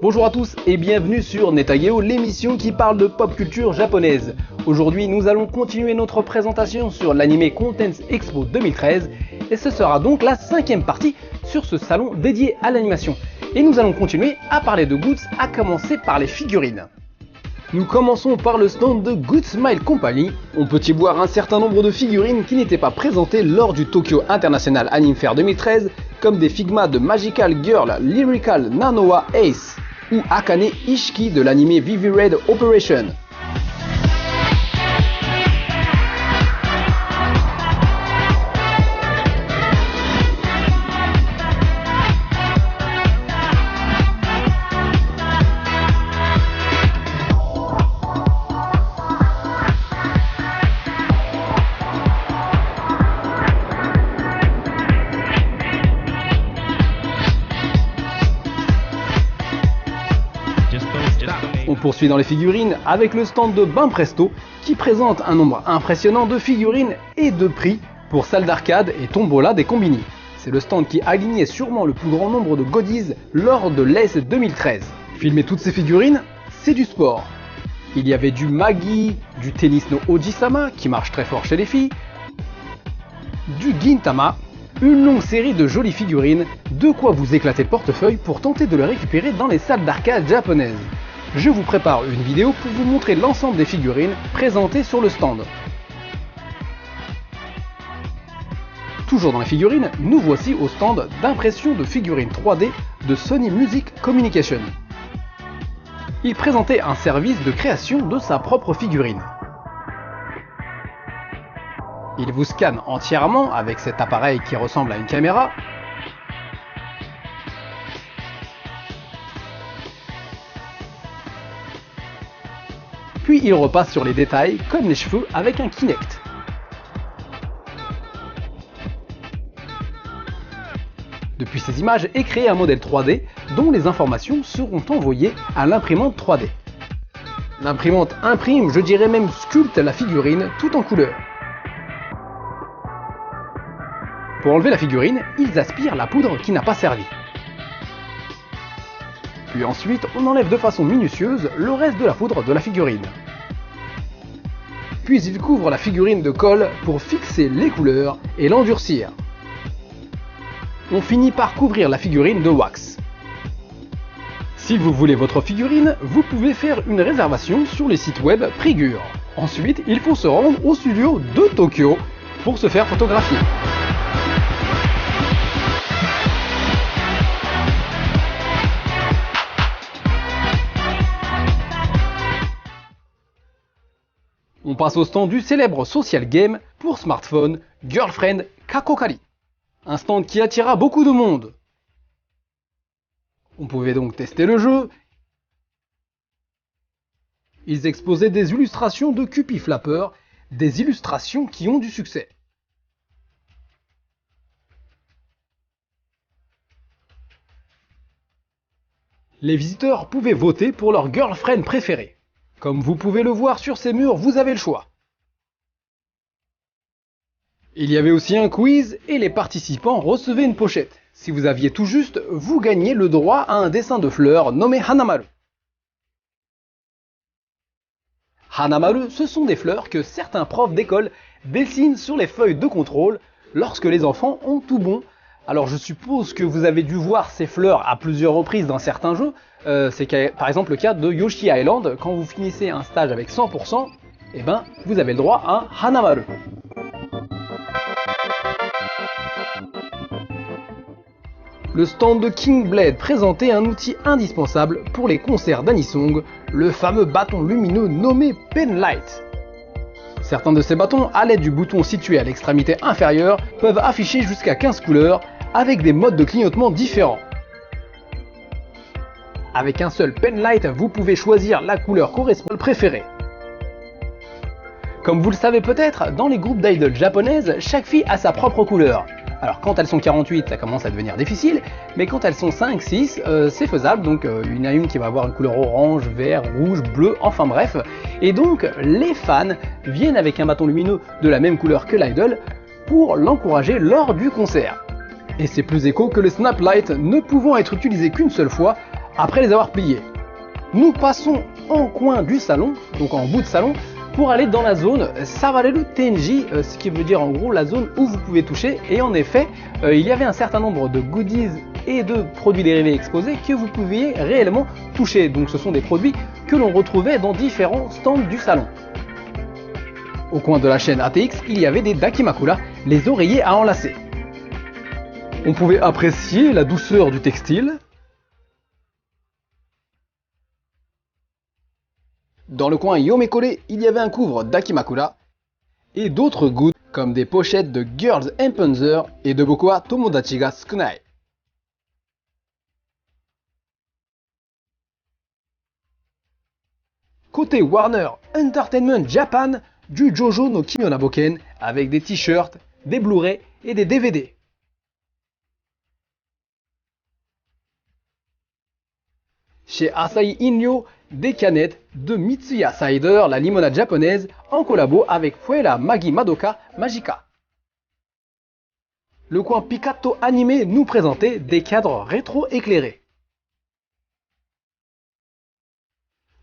Bonjour à tous et bienvenue sur Netageo, l'émission qui parle de pop culture japonaise. Aujourd'hui, nous allons continuer notre présentation sur l'anime Contents Expo 2013 et ce sera donc la 5e partie sur ce salon dédié à l'animation. Et nous allons continuer à parler de goods, à commencer par les figurines. Nous commençons par le stand de Good Smile Company. On peut y voir un certain nombre de figurines qui n'étaient pas présentées lors du Tokyo International Anime Fair 2013, comme des Figma de Magical Girl Lyrical Nanoa Ace ou Akane Ishiki de l'anime Vivi Red Operation. On poursuit dans les figurines avec le stand de Bain Presto qui présente un nombre impressionnant de figurines et de prix pour salles d'arcade et tombola des combini. C'est le stand qui alignait sûrement le plus grand nombre de goodies lors de l'ES 2013. Filmer toutes ces figurines, c'est du sport. Il y avait du Magi, du Tennis no Oji-sama qui marche très fort chez les filles, du Gintama, une longue série de jolies figurines, de quoi vous éclater le portefeuille pour tenter de le récupérer dans les salles d'arcade japonaises. Je vous prépare une vidéo pour vous montrer l'ensemble des figurines présentées sur le stand. Toujours dans les figurines, nous voici au stand d'impression de figurines 3D de Sony Music Communication. Il présentait un service de création de sa propre figurine. Il vous scanne entièrement avec cet appareil qui ressemble à une caméra. Puis il repasse sur les détails comme les cheveux avec un Kinect. Depuis ces images est créé un modèle 3D dont les informations seront envoyées à l'imprimante 3D. L'imprimante imprime, je dirais même sculpte la figurine tout en couleur. Pour enlever la figurine, ils aspirent la poudre qui n'a pas servi. Puis ensuite, on enlève de façon minutieuse le reste de la poudre de la figurine. Puis ils couvrent la figurine de colle pour fixer les couleurs et l'endurcir. On finit par couvrir la figurine de wax. Si vous voulez votre figurine, vous pouvez faire une réservation sur les sites web Prigur. Ensuite, il faut se rendre au studio de Tokyo pour se faire photographier. On passe au stand du célèbre social game pour smartphone Girlfriend Kakokari. Un stand qui attira beaucoup de monde. On pouvait donc tester le jeu. Ils exposaient des illustrations de Cupid Flapper, des illustrations qui ont du succès. Les visiteurs pouvaient voter pour leur girlfriend préférée. Comme vous pouvez le voir sur ces murs, vous avez le choix. Il y avait aussi un quiz et les participants recevaient une pochette. Si vous aviez tout juste, vous gagniez le droit à un dessin de fleurs nommé Hanamaru. Hanamaru, ce sont des fleurs que certains profs d'école dessinent sur les feuilles de contrôle lorsque les enfants ont tout bon. Alors je suppose que vous avez dû voir ces fleurs à plusieurs reprises dans certains jeux. C'est par exemple le cas de Yoshi Island. Quand vous finissez un stage avec 100%, eh ben, vous avez le droit à un Hanamaru. Le stand de King Blade présentait un outil indispensable pour les concerts d'Anisong, le fameux bâton lumineux nommé Penlight. Certains de ces bâtons, à l'aide du bouton situé à l'extrémité inférieure, peuvent afficher jusqu'à 15 couleurs avec des modes de clignotement différents. Avec un seul Penlight, vous pouvez choisir la couleur correspondante préférée. Comme vous le savez peut-être, dans les groupes d'idoles japonaises, chaque fille a sa propre couleur. Alors quand elles sont 48, ça commence à devenir difficile, mais quand elles sont 5, 6, c'est faisable, donc il y en a une qui va avoir une couleur orange, vert, rouge, bleu, enfin bref. Et donc les fans viennent avec un bâton lumineux de la même couleur que l'idol pour l'encourager lors du concert. Et c'est plus éco que le Snap Light ne pouvant être utilisé qu'une seule fois, Après les avoir pliés, nous passons en coin du salon, donc en bout de salon, pour aller dans la zone Sawareru Tenji, ce qui veut dire en gros la zone où vous pouvez toucher. Et en effet, il y avait un certain nombre de goodies et de produits dérivés exposés que vous pouviez réellement toucher. Donc ce sont des produits que l'on retrouvait dans différents stands du salon. Au coin de la chaîne ATX, il y avait des Dakimakura, les oreillers à enlacer. On pouvait apprécier la douceur du textile. Dans le coin Yomekore, il y avait un couvre Dakimakura et d'autres goodies comme des pochettes de Girls and Panzer et de Boku wa Tomodachi ga Sukunai. Côté Warner Entertainment Japan, du Jojo no Kimyona Boken avec des t-shirts, des Blu-ray et des DVD. Chez Asahi Inyo, des canettes de Mitsuya Cider, la limonade japonaise, en collabo avec Fuela Magi Madoka Magica. Le coin Pikato Animé nous présentait des cadres rétro éclairés.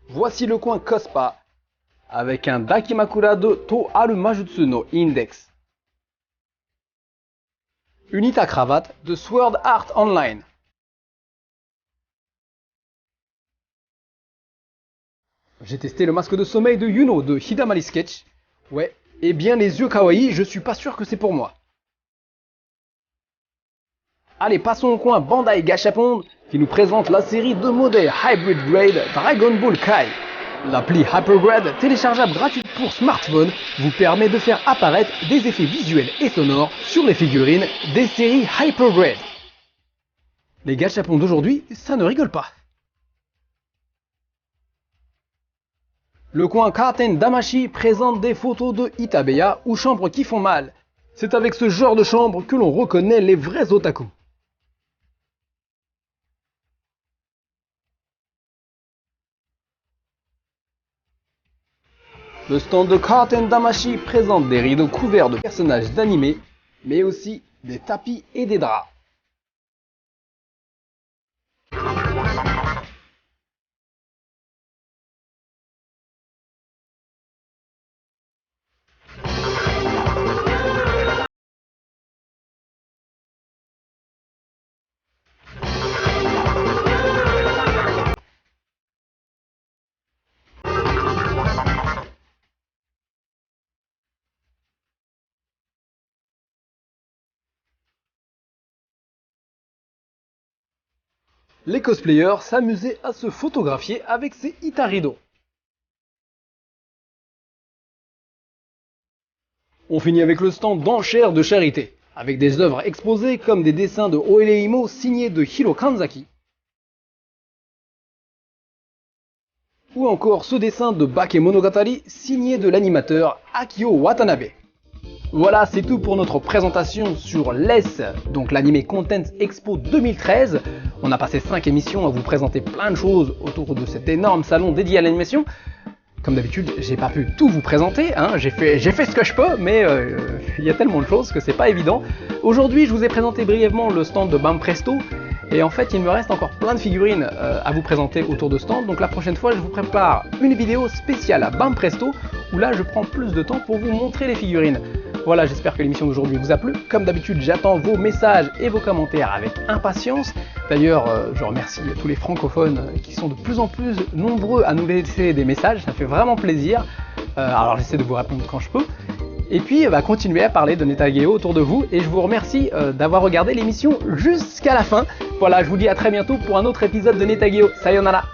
Voici le coin Cospa, avec un Dakimakura de To Aru Majutsu no Index. Une Ita cravate de Sword Art Online. J'ai testé le masque de sommeil de Yuno de Hidamari Sketch. Ouais, et bien les yeux kawaii, je suis pas sûr que c'est pour moi. Allez, passons au coin Bandai Gashapon qui nous présente la série de modèles Hybrid Grade Dragon Ball Kai. L'appli Hypergrade, téléchargeable gratuite pour smartphone, vous permet de faire apparaître des effets visuels et sonores sur les figurines des séries Hypergrade. Les gachapons d'aujourd'hui, ça ne rigole pas. Le coin Katen Damashi présente des photos de Itabeya ou chambres qui font mal. C'est avec ce genre de chambre que l'on reconnaît les vrais otaku. Le stand de Katen Damashi présente des rideaux couverts de personnages d'animé, mais aussi des tapis et des draps. Les cosplayers s'amusaient à se photographier avec ces Itarido. On finit avec le stand d'enchères de charité, avec des œuvres exposées comme des dessins de Oereimo signés de Hiro Kanzaki, ou encore ce dessin de Bakemonogatari signé de l'animateur Akio Watanabe. Voilà, c'est tout pour notre présentation sur l'ES, donc l'Anime Content Expo 2013. On a passé 5 émissions à vous présenter plein de choses autour de cet énorme salon dédié à l'animation. Comme d'habitude, j'ai pas pu tout vous présenter, hein. J'ai fait ce que je peux, mais il y a tellement de choses que c'est pas évident. Aujourd'hui, je vous ai présenté brièvement le stand de Banpresto, et en fait, il me reste encore plein de figurines à vous présenter autour de stand. Donc la prochaine fois, je vous prépare une vidéo spéciale à Banpresto, où là, je prends plus de temps pour vous montrer les figurines. Voilà, j'espère que l'émission d'aujourd'hui vous a plu. Comme d'habitude, j'attends vos messages et vos commentaires avec impatience. D'ailleurs, je remercie tous les francophones qui sont de plus en plus nombreux à nous laisser des messages. Ça fait vraiment plaisir. Alors j'essaie de vous répondre quand je peux. Et puis, continuez à parler de Neta Geo autour de vous. Et je vous remercie d'avoir regardé l'émission jusqu'à la fin. Voilà, je vous dis à très bientôt pour un autre épisode de Neta Geo. Sayonara.